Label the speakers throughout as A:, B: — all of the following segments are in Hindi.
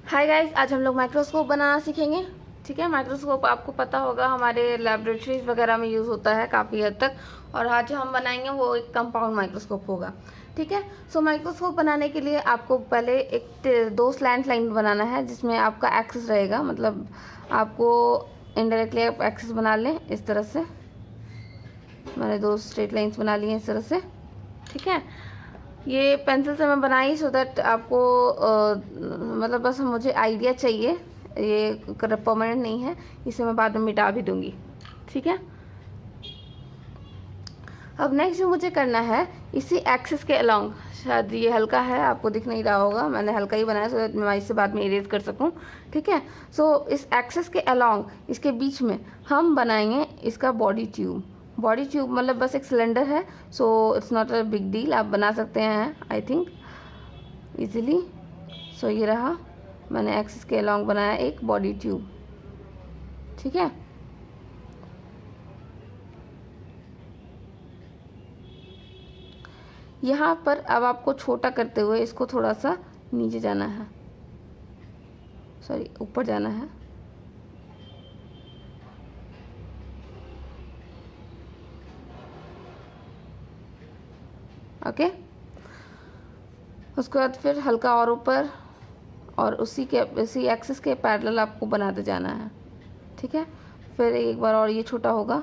A: हाय गाइस, आज हम लोग माइक्रोस्कोप बनाना सीखेंगे। ठीक है, माइक्रोस्कोप आपको पता होगा हमारे लैबोरेटरीज वगैरह में यूज़ होता है काफ़ी हद तक। और आज जो हम बनाएंगे वो एक कंपाउंड माइक्रोस्कोप होगा। ठीक है, सो माइक्रोस्कोप बनाने के लिए आपको पहले एक दो स्लैंट लाइन बनाना है जिसमें आपका एक्सिस रहेगा। मतलब आपको इनडायरेक्टली आप एक्सिस बना लें इस तरह से। मैंने दो स्ट्रेट लाइन्स बना ली हैं इस तरह से। ठीक है, ये पेंसिल से मैं बनाई सो दैट आपको मतलब बस मुझे आइडिया चाहिए, ये परमानेंट नहीं है, इसे मैं बाद में मिटा भी दूंगी। ठीक है, अब नेक्स्ट जो मुझे करना है इसी एक्सिस के अलोंग, शायद ये हल्का है आपको दिख नहीं रहा होगा, मैंने हल्का ही बनाया सो दैट मैं इससे बाद में इरेज कर सकूं। ठीक है, सो इस एक्सिस के अलोंग इसके बीच में हम बनाएंगे इसका बॉडी ट्यूब। बॉडी ट्यूब मतलब बस एक सिलेंडर है, so it's not a big deal, आप बना सकते हैं आई थिंक इजीली। सो ये रहा, मैंने एक्सिस के अलोंग बनाया एक बॉडी ट्यूब। ठीक है, यहाँ पर अब आपको छोटा करते हुए इसको थोड़ा सा नीचे जाना है, सॉरी ऊपर जाना है। ओके, उसके बाद फिर हल्का और ऊपर, और उसी एक्सिस के पैरेलल आपको बनाते जाना है। ठीक है, फिर एक बार और ये छोटा होगा।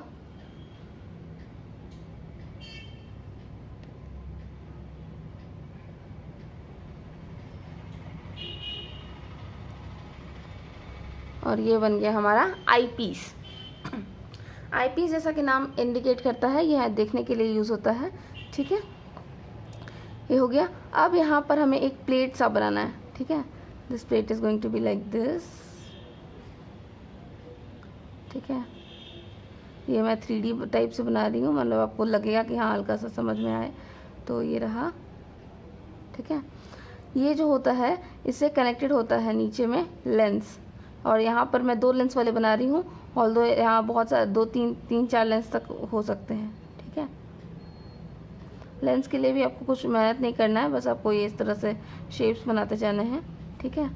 A: और ये बन गया हमारा आई पीस। आई पीस जैसा कि नाम इंडिकेट करता है यह देखने के लिए यूज़ होता है। ठीक है, ये हो गया। अब यहाँ पर हमें एक प्लेट सा बनाना है। ठीक है, this plate is going to be like this. ठीक है, ये मैं 3D टाइप से बना रही हूँ, मतलब आपको लगेगा कि हाँ हल्का सा समझ में आए। तो ये रहा। ठीक है, ये जो होता है इससे कनेक्टेड होता है नीचे में लेंस, और यहाँ पर मैं दो लेंस वाले बना रही हूँ, ऑल्दो यहाँ बहुत सारे दो तीन चार लेंस तक हो सकते हैं। ठीक है, लेंस के लिए भी आपको कुछ मेहनत नहीं करना है, बस आपको ये इस तरह से शेप्स बनाते जाने हैं। ठीक है,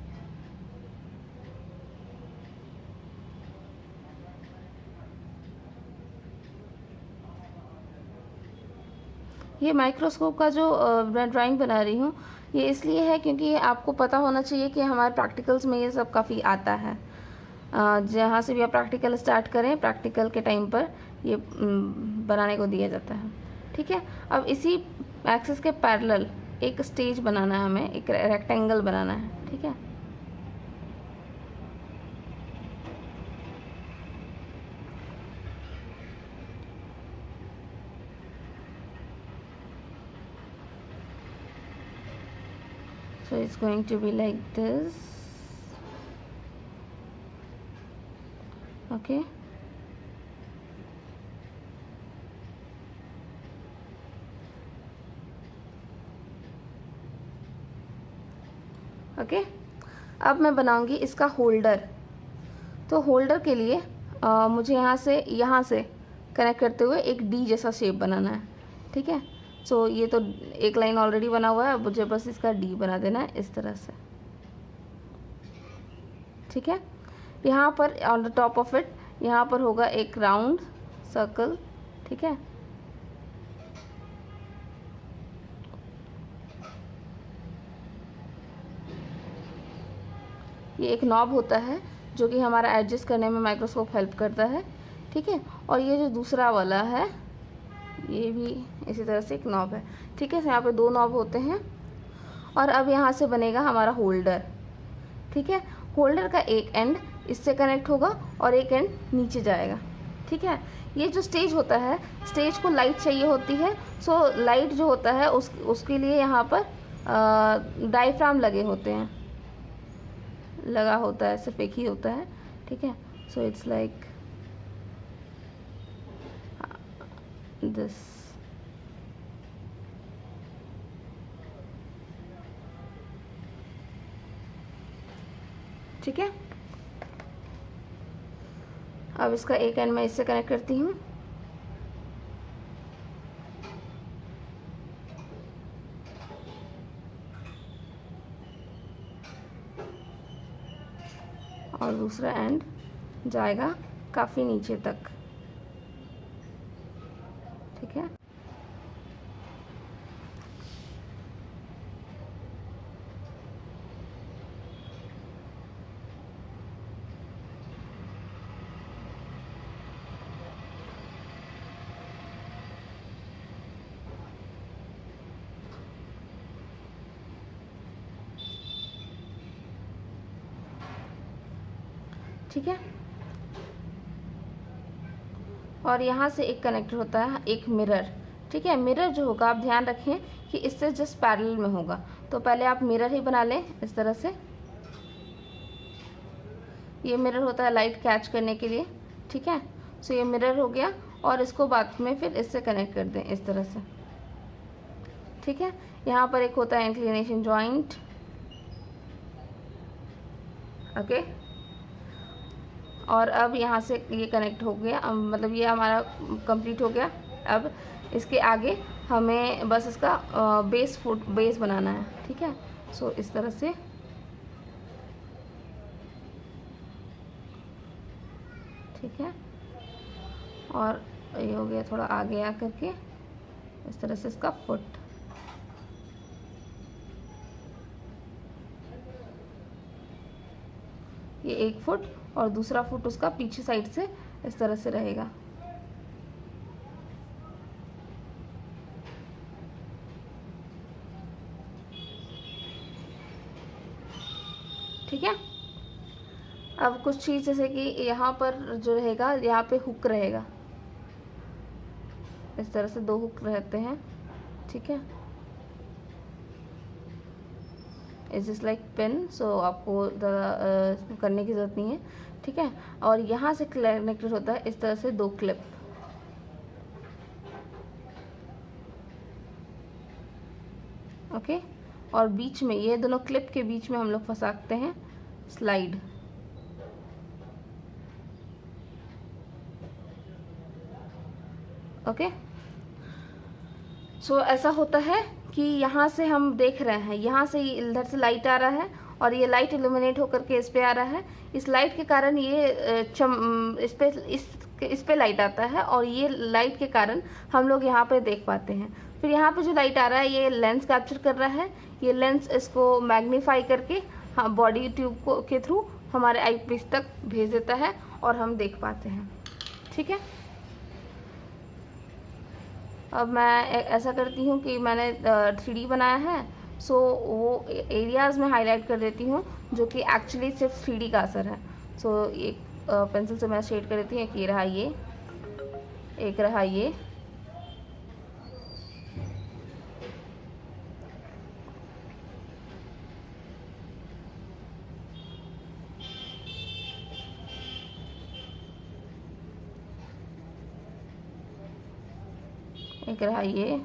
A: ये माइक्रोस्कोप का जो मैं ड्राइंग बना रही हूँ ये इसलिए है क्योंकि आपको पता होना चाहिए कि हमारे प्रैक्टिकल्स में ये सब काफ़ी आता है। जहाँ से भी आप प्रैक्टिकल स्टार्ट करें, प्रैक्टिकल के टाइम पर ये बनाने को दिया जाता है। ठीक है, अब इसी एक्सिस के पैरेलल एक स्टेज बनाना है, हमें एक रेक्टेंगल बनाना है। ठीक है, so it's going to be like this. Okay, okay, अब मैं बनाऊंगी इसका होल्डर। तो होल्डर के लिए मुझे यहाँ से कनेक्ट करते हुए एक डी जैसा शेप बनाना है। ठीक है, सो ये तो एक लाइन ऑलरेडी बना हुआ है, अब मुझे बस इसका डी बना देना है इस तरह से। ठीक है, यहाँ पर on the top of it यहाँ पर होगा एक राउंड सर्कल। ठीक है, ये एक नॉब होता है जो कि हमारा एडजस्ट करने में माइक्रोस्कोप हेल्प करता है। ठीक है, और ये जो दूसरा वाला है ये भी इसी तरह से एक नॉब है। ठीक है, यहाँ पे दो नॉब होते हैं, और अब यहाँ से बनेगा हमारा होल्डर। ठीक है, होल्डर का एक एंड इससे कनेक्ट होगा और एक एंड नीचे जाएगा। ठीक है, ये जो स्टेज होता है, स्टेज को लाइट चाहिए होती है, सो लाइट जो होता है उसके लिए यहाँ पर डायफ्राम लगे होते हैं, लगा होता है, सिर्फ एक ही होता है। ठीक है, सो इट्स लाइक दिस। ठीक है, अब इसका एक एंड मैं इससे कनेक्ट करती हूँ। और दूसरा एंड जाएगा काफ़ी नीचे तक, ठीक है। ठीक है, और यहाँ से एक कनेक्टर होता है, एक मिरर, ठीक है। मिरर जो होगा आप ध्यान रखें कि इससे जस्ट पैरेलल में होगा, तो पहले आप मिरर ही बना लें इस तरह से। ये मिरर होता है लाइट कैच करने के लिए, ठीक है। सो ये मिरर हो गया, और इसको बाद में फिर इससे कनेक्ट कर दें इस तरह से, ठीक है। यहाँ पर एक होता है इंक्लिनेशन जॉइंट, ओके। और अब यहाँ से ये कनेक्ट हो गया, मतलब ये हमारा कंप्लीट हो गया। अब इसके आगे हमें बस इसका बेस बनाना है, ठीक है। सो इस तरह से, ठीक है। और ये हो गया थोड़ा आगे आ करके इस तरह से इसका फुट, ये एक फुट और दूसरा फुट उसका पीछे साइड से इस तरह से रहेगा, ठीक है। अब कुछ चीज़ जैसे कि यहाँ पर जो रहेगा, यहाँ पे हुक रहेगा, इस तरह से 2 हुक रहते हैं, ठीक है। इज जस्ट लाइक पेन, सो आपको ज़्यादा करने की ज़रूरत नहीं है, ठीक है। और यहाँ से कनेक्टेड होता है इस तरह से 2 क्लिप, ओके। और बीच में ये दोनों क्लिप के बीच में हम लोग फंसाते हैं स्लाइड, ओके। सो ऐसा होता है कि यहाँ से हम देख रहे हैं, यहाँ से इधर से लाइट आ रहा है और ये लाइट इल्यूमिनेट होकर के इस पे आ रहा है। इस लाइट के कारण ये इस पे लाइट आता है, और ये लाइट के कारण हम लोग यहाँ पे देख पाते हैं। फिर यहाँ पे जो लाइट आ रहा है ये लेंस कैप्चर कर रहा है, ये लेंस इसको मैग्नीफाई करके हम बॉडी ट्यूब को के थ्रू हमारे आई पीस तक भेज देता है और हम देख पाते हैं, ठीक है। अब मैं ऐसा करती हूँ कि मैंने 3D बनाया है, सो वो एरियाज़ में हाईलाइट कर देती हूँ जो कि एक्चुअली सिर्फ 3D का असर है। सो एक पेंसिल से मैं शेड कर देती हूँ, एक ये रहा, ये एक रहा, ये एक रहा, ये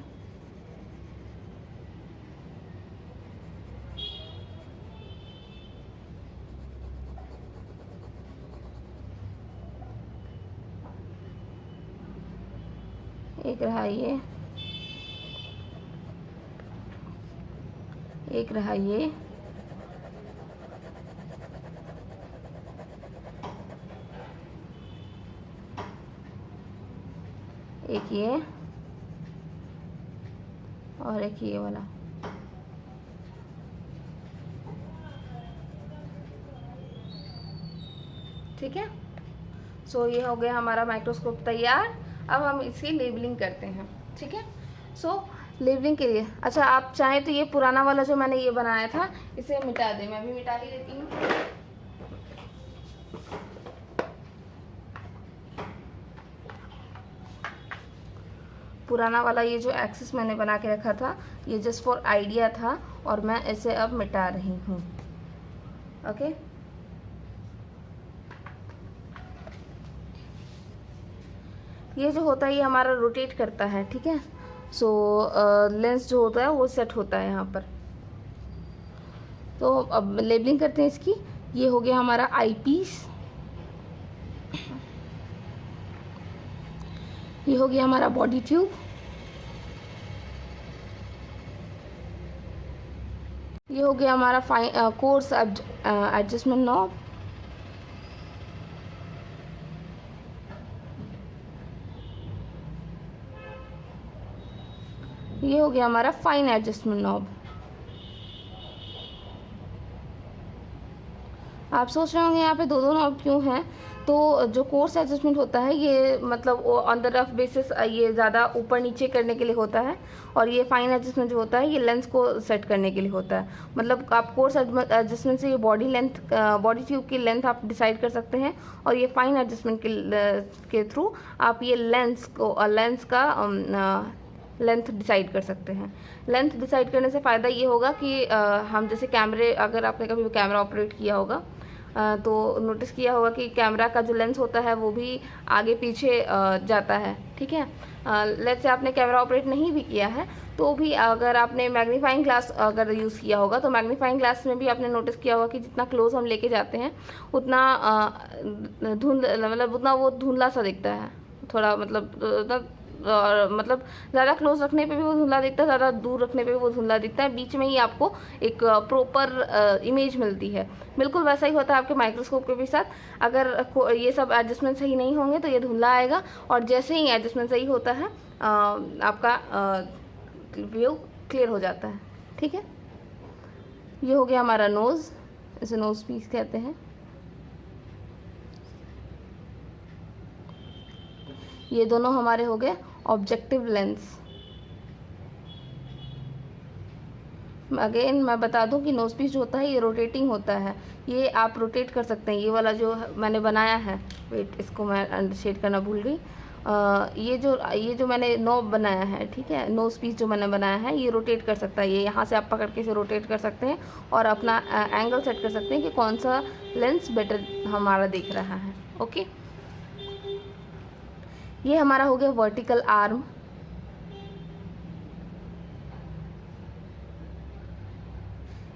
A: एक रहा, ये एक रहा, ये एक, ये और एक ये वाला, ठीक है। सो ये हो गया हमारा माइक्रोस्कोप तैयार। अब हम इसकी लेबलिंग करते हैं, ठीक है। सो लेबलिंग के लिए, अच्छा आप चाहें तो ये पुराना वाला जो मैंने ये बनाया था इसे मिटा दें, मैं भी मिटा ही देती हूँ। पुराना वाला ये जो एक्सिस मैंने बना के रखा था ये जस्ट फॉर आइडिया था, और मैं इसे अब मिटा रही हूँ, ओके। ये जो होता है ये हमारा रोटेट करता है, ठीक है। सो लेंस जो होता है वो सेट होता है यहाँ पर। तो अब लेबलिंग करते हैं इसकी। ये हो गया हमारा आई पीस, ये हो गया हमारा बॉडी ट्यूब, ये हो गया हमारा कोर्स एडजस्टमेंट नॉब, ये हो गया हमारा फाइन एडजस्टमेंट नॉब। आप सोच रहे होंगे यहाँ पे दो नॉब क्यों हैं, तो जो कोर्स एडजस्टमेंट होता है ये मतलब ऑन द रफ बेसिस ये ज़्यादा ऊपर नीचे करने के लिए होता है, और ये फाइन एडजस्टमेंट जो होता है ये लेंस को सेट करने के लिए होता है। मतलब आप कोर्स एडजस्टमेंट से ये बॉडी लेंथ, बॉडी ट्यूब की लेंथ आप डिसाइड कर सकते हैं, और ये फाइन एडजस्टमेंट के थ्रू आप ये लेंस का लेंथ डिसाइड कर सकते हैं। लेंथ डिसाइड करने से फ़ायदा ये होगा कि हम जैसे कैमरे, अगर आपने कभी कैमरा ऑपरेट किया होगा तो नोटिस किया होगा कि कैमरा का जो लेंस होता है वो भी आगे पीछे जाता है, ठीक है। लेट्स से आपने कैमरा ऑपरेट नहीं भी किया है तो भी अगर आपने मैग्नीफाइंग ग्लास अगर यूज़ किया होगा तो मैग्नीफाइंग ग्लास में भी आपने नोटिस किया होगा कि जितना क्लोज हम लेके जाते हैं उतना उतना वो धुंधला सा दिखता है, थोड़ा मतलब ज़्यादा क्लोज रखने पे भी वो धुंधला दिखता है, ज़्यादा दूर रखने पे भी वो धुंधला दिखता है, बीच में ही आपको एक प्रॉपर इमेज मिलती है। बिल्कुल वैसा ही होता है आपके माइक्रोस्कोप के भी साथ। अगर ये सब एडजस्टमेंट सही नहीं होंगे तो ये धुंधला आएगा, और जैसे ही एडजस्टमेंट सही होता है आपका व्यू क्लियर हो जाता है, ठीक है। ये हो गया हमारा नोज़, इसे नोज़ पीस कहते हैं। ये दोनों हमारे हो गए ऑब्जेक्टिव लेंस। अगेन मैं बता दूं कि नोज पीस जो होता है ये रोटेटिंग होता है, ये आप रोटेट कर सकते हैं। ये वाला जो मैंने बनाया है, वेट इसको मैं शेड करना भूल गई, ये जो मैंने नॉब बनाया है, ठीक है, नोज पीस जो मैंने बनाया है ये रोटेट कर सकता है। ये यहाँ से आप पकड़ के इसे रोटेट कर सकते हैं और अपना एंगल सेट कर सकते हैं कि कौन सा लेंस बेटर हमारा दिख रहा है। ओके, ये हमारा हो गया वर्टिकल आर्म।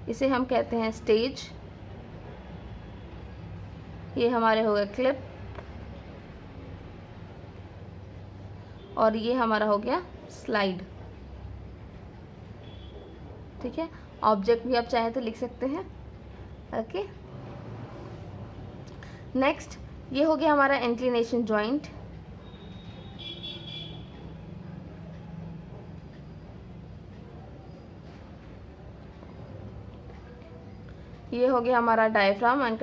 A: इसे हम कहते हैं स्टेज। ये हमारे हो गए क्लिप, और ये हमारा हो गया स्लाइड, ठीक है। ऑब्जेक्ट भी आप चाहें तो लिख सकते हैं। ओके, नेक्स्ट ये हो गया हमारा इंक्लिनेशन जॉइंट। ये हो गया हमारा डायफ्राम एंड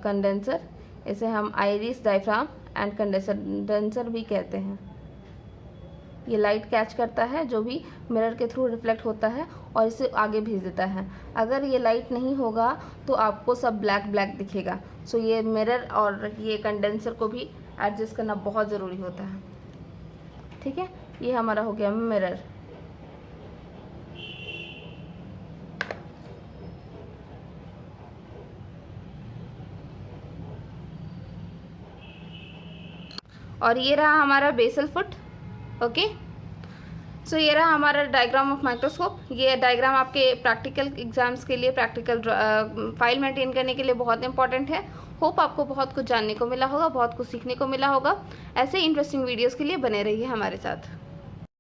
A: कंडेंसर। इसे हम आइरिस, डायफ्राम एंड कंडेंसर भी कहते हैं। ये लाइट कैच करता है जो भी मिरर के थ्रू रिफ्लेक्ट होता है और इसे आगे भेज देता है। अगर ये लाइट नहीं होगा तो आपको सब ब्लैक ब्लैक दिखेगा। सो ये मिरर और ये कंडेंसर को भी एडजस्ट करना बहुत ज़रूरी होता है, ठीक है। ये हमारा हो गया मिरर। और ये रहा हमारा बेसल फुट। ओके, सो ये रहा हमारा डायग्राम ऑफ माइक्रोस्कोप। ये डायग्राम आपके प्रैक्टिकल एग्जाम्स के लिए, प्रैक्टिकल फाइल मेंटेन करने के लिए बहुत इंपॉर्टेंट है। होप आपको बहुत कुछ जानने को मिला होगा, बहुत कुछ सीखने को मिला होगा। ऐसे इंटरेस्टिंग वीडियोस के लिए बने रहिए हमारे साथ।